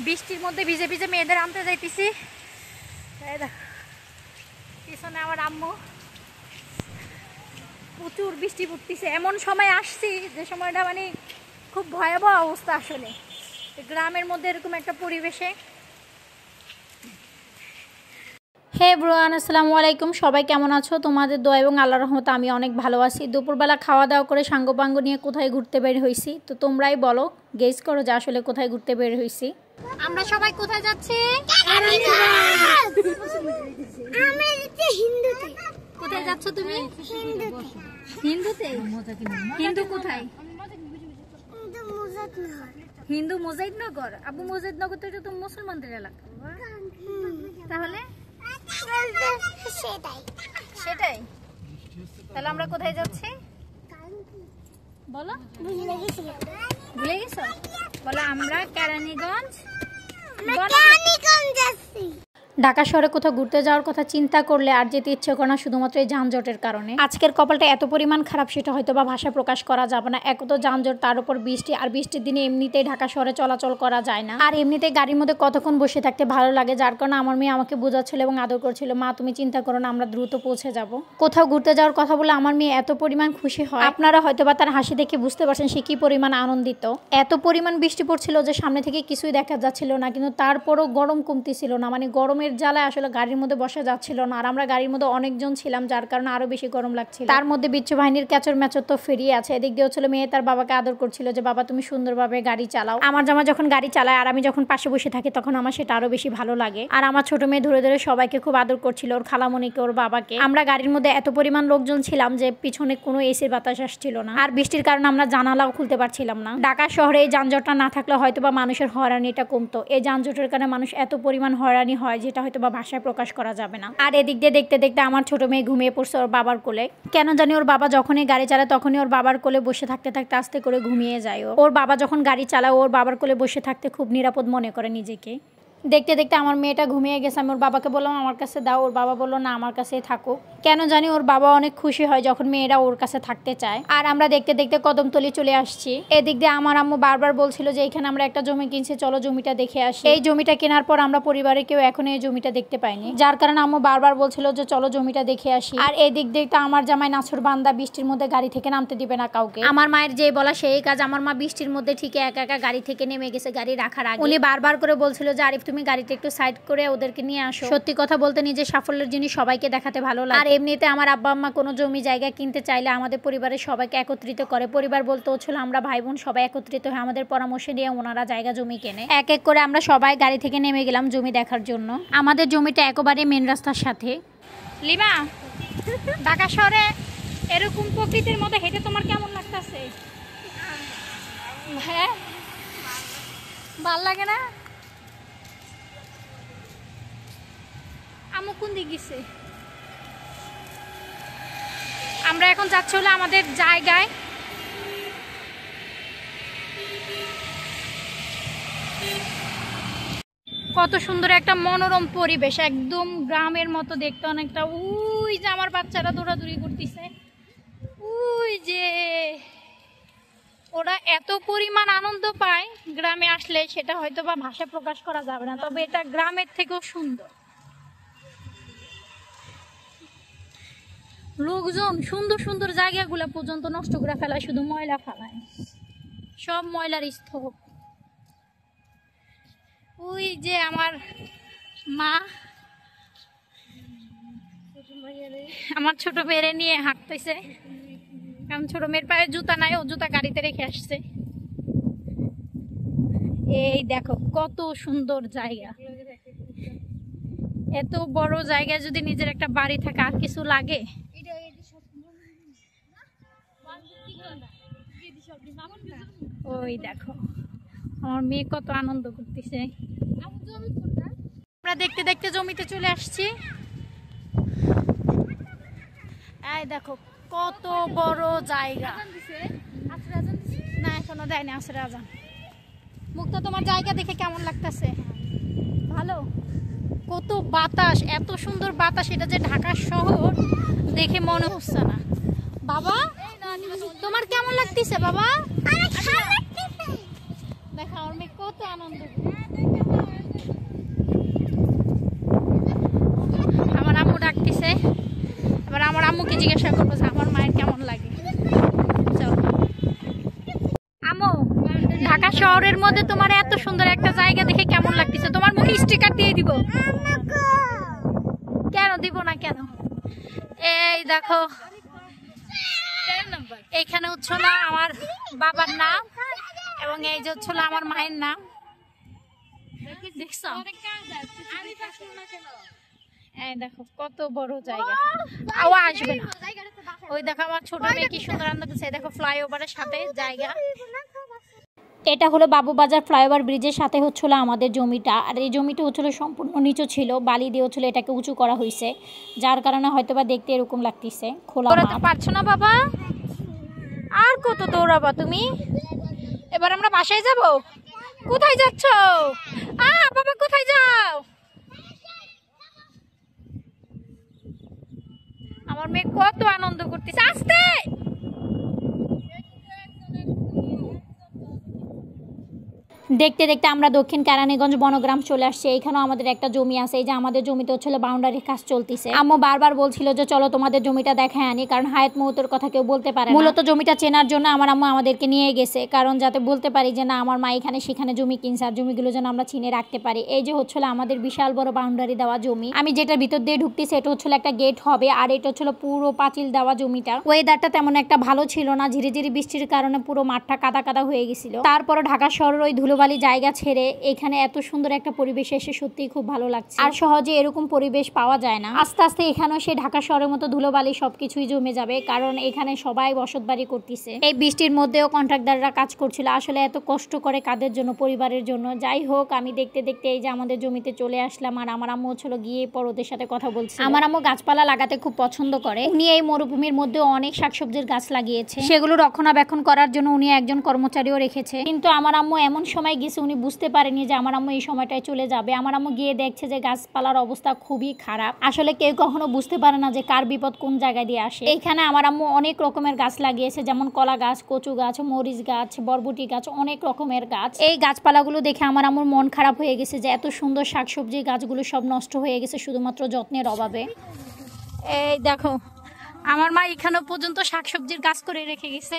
বৃষ্টির মধ্যে ভিজে ভিজে মেয়েদের আনতে যাইতেছি। পিছনে আমার আম্মু। প্রচুর বৃষ্টি পড়তেছে। এমন সময় আসছি যে সময়টা মানে খুব ভয়াবহ অবস্থা। আসলে গ্রামের মধ্যে এরকম একটা পরিবেশে। হে ব্রোয়ান, আসসালামু আলাইকুম। সবাই কেমন আছো? তোমাদের দোয়া এবং আল্লাহর রহমতে আমি অনেক ভালো আছি। দুপুরবেলা খাওয়া দাওয়া করে সাঙ্গপাঙ্গ নিয়ে কোথায় ঘুরতে বের হয়েছি, তো তোমরাই বলো, গেস করো যে আসলে কোথায় ঘুরতে বের হয়েছি। আমরা সবাই কোথায় যাচ্ছি? কোথায় যাচ্ছ তুমি? হিন্দুতে। হিন্দু কোথায়? হিন্দু মুজাহিদনগর। আবু মুজাহিদনগর তো এটা তো মুসলমানদের এলাকা। তাহলে সেটাই। তাহলে আমরা কোথায় যাচ্ছি বলো? ভুলে গেছো? বলো আমরা কেরানীগঞ্জ যাচ্ছি। ঢাকা শহরে কোথাও ঘুরতে যাওয়ার কথা চিন্তা করলে আর যেতে ইচ্ছে করে না, শুধুমাত্র এই যানজটের কারণে। আজকের কপালটা এত পরিমাণ খারাপ, সেটা হয়তো বা ভাষায় প্রকাশ করা যাবে না। এক তো যানজট, তার উপর বৃষ্টি, আর বৃষ্টির দিনে এমনিতেই ঢাকা শহরে চলাচল করা যায় না। আর এমনিতেই গাড়ির মধ্যে কতক্ষণ বসে থাকতে ভালো লাগে, যার কারণে আমার মেয়ে আমাকে বোঝাচ্ছিল এবং আদর করছিল, মা তুমি চিন্তা করো না, আমরা দ্রুত পৌঁছে যাব। কোথাও ঘুরতে যাওয়ার কথা বলে আমার মেয়ে এত পরিমাণ খুশি হয়, আপনারা হয়তো বা তার হাসি দেখে বুঝতে পারছেন সে কি পরিমাণ আনন্দিত। এত পরিমাণ বৃষ্টি পড়ছিল যে সামনে থেকে কিছুই দেখা যাচ্ছিল না, কিন্তু তারপরও গরম কমতেছিল না। মানে গরমের জ্বালায় আসলে গাড়ির মধ্যে বসা যাচ্ছিল না। আর আমরা গাড়ির মধ্যে অনেকজন ছিলাম, যার কারণে আরো বেশি গরম লাগছিল। তার মধ্যে বিচ্ছু বাহিনীর ক্যাচর ম্যাচর তো ফিরিয়ে আছে। এদিক দিয়ে হচ্ছিল মেয়ে তার বাবাকে আদর করছিল যে বাবা তুমি সুন্দরভাবে গাড়ি চালাও। আমার জামা যখন গাড়ি চালায় আর আমি যখন পাশে বসে থাকি তখন আমার সেটা আরো বেশি ভালো লাগে। আর আমার ছোট মেয়ে ধরে ধরে সবাইকে খুব আদর করছিল, ওর খালামণিকে, ওর বাবাকে। আমরা গাড়ির মধ্যে এত পরিমাণ লোকজন ছিলাম যে পিছনে কোনো এসির বাতাস আসছিল না, আর বৃষ্টির কারণে আমরা জানালাও খুলতে পারছিলাম না। ঢাকা শহরে এই যানজটটা না থাকলে হয়তো বা মানুষের হয়রানিটা কমতো। এই যানজটের কারণে মানুষ এত পরিমাণ হয়রানি হয় যেটা হয়তো বা ভাষায় প্রকাশ করা যাবে না। আর এদিক দিয়ে দেখতে দেখতে আমার ছোট মেয়ে ঘুমিয়ে পড়ছে ওর বাবার কোলে। কেন জানি ওর বাবা যখনই গাড়ি চালায় তখনই ওর বাবার কোলে বসে থাকতে থাকতে আস্তে করে ঘুমিয়ে যায়। ওর বাবা যখন গাড়ি চালায় ওর বাবার কোলে বসে থাকতে খুব নিরাপদ মনে করে নিজেকে। দেখতে দেখতে আমার মেয়েটা ঘুমিয়ে গেছে। আমি ওর বাবাকে বললাম আমার কাছে দাও, ওর বাবা বললো না আমার কাছেই থাকুক। কেন জানি ওর বাবা অনেক খুশি হয় যখন মেয়েরা ওর কাছে থাকতে চায়। আর আমরা দেখতে দেখতে কদমতলি চলে আসছি। এদিক দিয়ে আমার আম্মু বারবার বলছিল যে এখানে আমরা একটা জমি কিনছি, চলো জমিটা দেখে আসি। এই জমিটা কেনার পর আমরা পরিবারের কেউ এখনো এই জমিটা দেখতে পাইনি, যার কারণে আম্মু বারবার বলছিল যে চলো জমিটা দেখে আসি। আর এদিক দিয়ে তো আমার জামাই নাছর বান্দা বৃষ্টির মধ্যে গাড়ি থেকে নামতে দিবে না কাউকে। আমার মায়ের যে বলা সেই কাজ। আমার মা বৃষ্টির মধ্যে ঠিক একা একা গাড়ি থেকে নেমে গেছে গাড়ি রাখার আগে। উনি বারবার করে বলছিল যে আরিফ তুমি গাড়িটা একটু সাইড করে ওদেরকে নিয়ে আসো। সত্যি কথা বলতে নিজের সাফল্যের জিনিস সবাইকে দেখাতে ভালো লাগে। আর এমনিতে আমার আব্বা আম্মা কোনো জমি জায়গা কিনতে চাইলে আমাদের পরিবারের সবাইকে একত্রিত করে। পরিবার বলতে হচ্ছিল আমরা ভাই বোন সবাই একত্রিত হয়ে আমাদের পরামর্শ নিয়ে ওনারা জায়গা জমি কেনে। এক এক করে আমরা সবাই গাড়ি থেকে নেমে গেলাম জমি দেখার জন্য। আমাদের জমিটা একেবারে মেন রাস্তার সাথে। লিমা, ঢাকা শহরে এরকম প্রকৃতির মধ্যে হেঁটে তোমার কেমন লাগতেছে? হ্যাঁ, ভাল লাগে না? আমু কোন দিক গেছে? আমরা এখন যাচ্ছি হলো আমাদের জায়গায়। কত সুন্দর একটা মনোরম পরিবেশ, একদম গ্রামের মতো দেখতে অনেকটা। ওই যে আমার বাচ্চারা দৌড়াদৌড়ি করতেছে, ওই যে ওরা এত পরিমাণ আনন্দ পায় গ্রামে আসলে, সেটা হয়তো বা ভাষায় প্রকাশ করা যাবে না। তবে এটা গ্রামের থেকেও সুন্দর। লোকজন সুন্দর সুন্দর জায়গাগুলো পর্যন্ত নষ্ট করে ফেলায়, শুধু ময়লা ফেলায়, সব ময়লার স্তূপ। ওই যে আমার মা আমার ছোট মেয়েরে নিয়ে হাঁটতেছে, কারণ ছোট মেয়ের পায়ে জুতা নাই, ও জুতা গাড়িতে রেখে আসছে। এই দেখো কত সুন্দর জায়গা। এত বড় জায়গায় যদি নিজের একটা বাড়ি থাকে আর কিছু লাগে? ওই দেখো আমার মেয়ে কত আনন্দ করতেছে। আমরা দেখতে দেখতে জমিতে চলে আসছি। এই দেখো কত বড় জায়গা। না এখনো দেয়নি আসরে আজান। মুক্তা তোমার জায়গা দেখে কেমন লাগতেছে? ভালো। কত বাতাস, এত সুন্দর বাতাস, এটা যে ঢাকা শহর দেখে মনে হচ্ছে না। বাবা তোমার কেমন লাগতেছে? বাবা দেখা আমার মেয়ে কত আনন্দ। আমার আম্মু ডাকতেছে, এবার আমার আম্মুকে জিজ্ঞাসা করবো যে আমার মায়ের কেমন লাগে। চল আম্মু, ঢাকা শহরের মধ্যে তোমার এত সুন্দর একটা জায়গা দেখে কেমন লাগতেছে? তোমার মুখে স্টিকার দিয়ে দিব। কেন দিব না কেন? এই দেখো, এইখানে হচ্ছে না আমার বাবার নাম এবং এই যে হচ্ছে আমার মায়ের নাম। দেখছো? এই দেখো কত বড় জায়গা, আওয়াজ আসবে না। ওই দেখো আমার ছোট মেয়ে কি সুন্দর রান্না করছে। দেখো ফ্লাইওভারের সাথে জায়গা। এটা হলো বাবুবাজার ফ্লাইওভার ব্রিজের সাথে হচ্ছিল আমাদের জমিটা। আর এই জমিটা হচ্ছিল সম্পূর্ণ নিচু ছিল, বালি দিয়ে হচ্ছিল এটাকে উঁচু করা হয়েছে, যার কারণে হয়তোবা দেখতে এরকম লাগতেছে। খোলা তো পারছো না বাবা, আর কত দৌড়াবা তুমি? এবার আমরা বাসায় যাব। কোথায় যাচ্ছ? বাবা কোথায় যাও? আমার মেয়ে কত আনন্দ করতেছে। আস্তে দেখতে দেখতে আমরা দক্ষিণ কেরানীগঞ্জ বনগ্রাম চলে আসছি। এইখানেও আমাদের একটা জমি আছে। এই যে আমাদের জমিতে হচ্ছিল বাউন্ডারি কাজ চলতেছে। আম্মু বারবার বলছিল যে চলো তোমাদের জমিটা দেখায় আনি, কারণ হায়াত মুহূর্তের কথা কেউ বলতে পারে না। মূলত জমিটা চেনার জন্য আমার আম্মু আমাদেরকে নিয়ে গেছে, কারণ যাতে বলতে পারি যে না আমার মা এখানে সেখানে জমি কিনছে, আর জমিগুলো যেন আমরা চিনে রাখতে পারি। এই যে হচ্ছিল আমাদের বিশাল বড় বাউন্ডারি দেওয়া জমি। আমি যেটার ভিতর দিয়ে ঢুকতেছি এটা হচ্ছিল একটা গেট হবে, আর এটা হচ্ছিল পুরো পাঁচিল দেওয়া জমিটা। ওয়েদারটা তেমন একটা ভালো ছিল না, ঝিরি ঝিরি বৃষ্টির কারণে পুরো মাঠটা কাদা কাদা হয়ে গেছিল। তারপর ঢাকা শহরের ওই ধুলোবালি জায়গা ছেড়ে এখানে এত সুন্দর একটা পরিবেশ এসে সত্যিই খুব ভালো লাগছে। আর সহজে এরকম পরিবেশ পাওয়া যায় না। আস্তে আস্তে এখানেও সেই ঢাকা শহরের মতো ধুলোবালি সবকিছুই জমে যাবে, কারণ এখানে সবাই বসতবাড়ি করতেছে। এই বৃষ্টির মধ্যেও কন্ট্রাক্টররা কাজ করছিল। আসলে এত কষ্ট করে কাদের জন্য? পরিবারের জন্য। যাই হোক, আমি দেখতে দেখতে এই যে আমাদের জমিতে চলে আসলাম, আর আমার আম্মু ছিল গিয়ে পর ওদের সাথে কথা বলছে। আমার আম্মু গাছপালা লাগাতে খুব পছন্দ করে। উনি এই মরুভূমির মধ্যে অনেক শাকসবজির গাছ লাগিয়েছে, সেগুলো রক্ষণাবেক্ষণ করার জন্য উনি একজন কর্মচারীও রেখেছে। কিন্তু আমার আম্মু এমন সময় গেছে উনি বুঝতে পারেনি যে আমার আম্মু এই সময়টায় চলে যাবে। আমার আম্মু গিয়ে দেখছে যে গাছপালার অবস্থা খুবই খারাপ। আসলে কেউ কখনো বুঝতে পারে না যে কার বিপদ কোন জায়গায় দিয়ে আসে। এখানে আমার আম্মু অনেক রকমের গাছ লাগিয়েছে, যেমন কলা গাছ, কচু গাছ, মরিচ গাছ, বরবটি গাছ, অনেক রকমের গাছ। এই গাছপালাগুলো দেখে আমার আম্মুর মন খারাপ হয়ে গেছে যে এত সুন্দর শাকসবজি গাছগুলো সব নষ্ট হয়ে গেছে শুধুমাত্র যত্নের অভাবে। এই দেখো আমার মা এখানে পর্যন্ত শাকসবজির গাছ করে রেখে গেছে।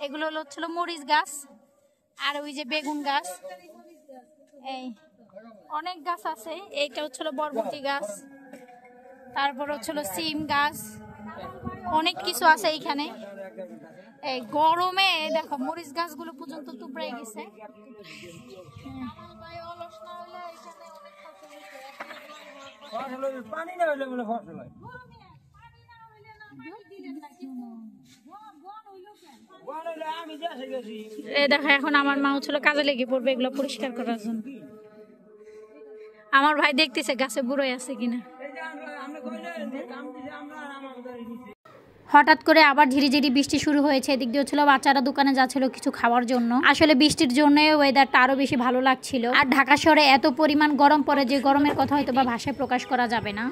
এগুলো হচ্ছিল মরিচ গাছ, আর ওই যে বেগুন গাছ, এই অনেক গাছ আছে। এইটা হচ্ছিল বরবটি গাছ, তারপর হচ্ছিল সিম গাছ, অনেক কিছু আছে এইখানে। এই গরমে দেখো মরিচ গাছগুলো পর্যন্ত তুবড়াই গেছে। দেখো এখন আমার মা হচ্ছিল কাজে লেগে পড়বে এগুলো পরিষ্কার করার জন্য। আমার ভাই দেখতেছে গাছে বুড়োই আছে কিনা। হঠাৎ করে আবার ঝিরি ঝিরি বৃষ্টি শুরু হয়েছে। এদিক দিয়ে হচ্ছিল বাচ্চারা দোকানে যাচ্ছিল কিছু খাওয়ার জন্য। আসলে বৃষ্টির জন্য ওয়েদারটা আরো বেশি ভালো লাগছিল। আর ঢাকা শহরে এত পরিমাণ গরম পড়ে যে গরমের কথা হয়তো বা ভাষায় প্রকাশ করা যাবে না।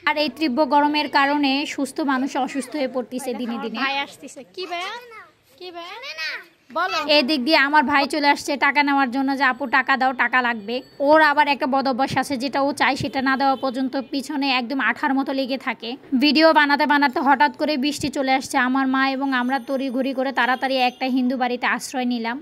আর এই তীব্র গরমের কারণে সুস্থ মানুষ অসুস্থ হয়ে পড়তেছে দিনে দিনে। ভাই আসতেছে। কি ভাইয়া? কি ভাইয়া বলো? এই দিক দিয়ে আমার ভাই চলে আসছে টাকা নেওয়ার জন্য, যে আপু টাকা দাও, টাকা লাগবে। ওর আবার একটা বদ অভ্যাস আছে, যেটা ও চায় সেটা না দেওয়া পর্যন্ত পিছনে একদম আঠার মতো লেগে থাকে। ভিডিও বানাতে বানাতে হঠাৎ করে বৃষ্টি চলে আসছে। আমার মা এবং আমরা তড়িঘড়ি করে তাড়াতাড়ি একটা হিন্দু বাড়িতে আশ্রয় নিলাম।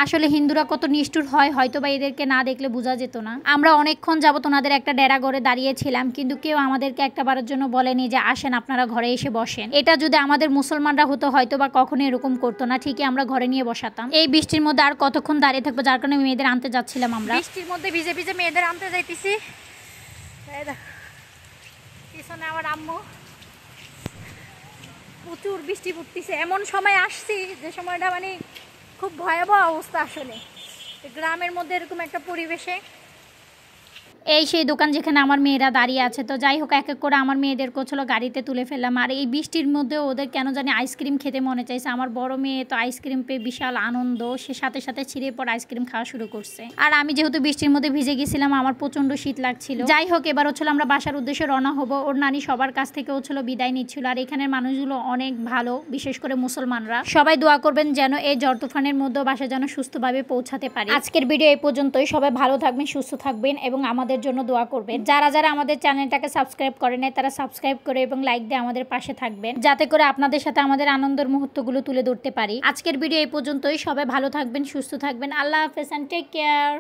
আসলে হিন্দুরা কত নিষ্ঠুর হয় হয়তো বা এদেরকে না দেখলে বোঝা যেত না। আমরা অনেকক্ষণ যাবত ওনাদের একটা ডেরা ঘরে দাঁড়িয়েছিলাম, কিন্তু কেউ আমাদেরকে একটাবারের জন্য বলেনি যে আসেন আপনারা ঘরে এসে বসেন। এটা যদি আমাদের মুসলমানরা হতো হয়তো বা কখনো এরকম করতো না, ঠিকই আমরা ঘরে নিয়ে বসাতাম। এই বৃষ্টির মধ্যে আর কতক্ষণ দাঁড়িয়ে থাকবো, যার কারণে মেয়েদের আনতে যাচ্ছিলাম। আমরা বৃষ্টির মধ্যে ভিজে ভিজে মেয়েদের আনতে যাইতেছি। পিছনে আমার আম্মু। প্রচুর বৃষ্টি পড়তেছে। এমন সময় আসছি যে সময়টা মানে খুব ভয়াবহ অবস্থা। আসলে গ্রামের মধ্যে এরকম একটা পরিবেশে এই সেই দোকান যেখানে আমার মেয়েরা দাঁড়িয়ে আছে। তো যাই হোক, এক এক করে আমার মেয়েদেরকে হচ্ছিল গাড়িতে তুলে ফেললাম। আর এই বৃষ্টির মধ্যে ওদের কেন জানি আইসক্রিম খেতে মনে চাইছে। আমার বড় মেয়ে তো আইসক্রিম পেয়ে বিশাল আনন্দ, সে সাথে সাথে ছিঁড়ে পর আইসক্রিম খাওয়া শুরু করছে। আর আমি যেহেতু বৃষ্টির মধ্যে ভিজে গেছিলাম, আমার প্রচন্ড শীত লাগছিল। যাই হোক, এবার হচ্ছিল আমরা বাসার উদ্দেশ্যে রওনা হব। ওর নানি সবার কাছ থেকে হচ্ছিল বিদায় নিচ্ছিল। আর এখানের মানুষগুলো অনেক ভালো, বিশেষ করে মুসলমানরা। সবাই দোয়া করবেন যেন এই ঝড় তুফানের মধ্যেও বাসা যেন সুস্থভাবে পৌঁছাতে পারে। আজকের ভিডিও এই পর্যন্তই। সবাই ভালো থাকবেন, সুস্থ থাকবেন এবং আমাদের জন্য দোয়া করবেন। যারা যারা আমাদের চ্যানেলটাকে সাবস্ক্রাইব করে নেয় তারা সাবস্ক্রাইব করে এবং লাইক দিয়ে আমাদের পাশে থাকবেন, যাতে করে আপনাদের সাথে আমাদের আনন্দের মুহূর্তগুলো তুলে ধরতে পারি। আজকের ভিডিও এই পর্যন্তই। সবাই ভালো থাকবেন, সুস্থ থাকবেন। আল্লাহ হাফেজ এন্ড টেক কেয়ার।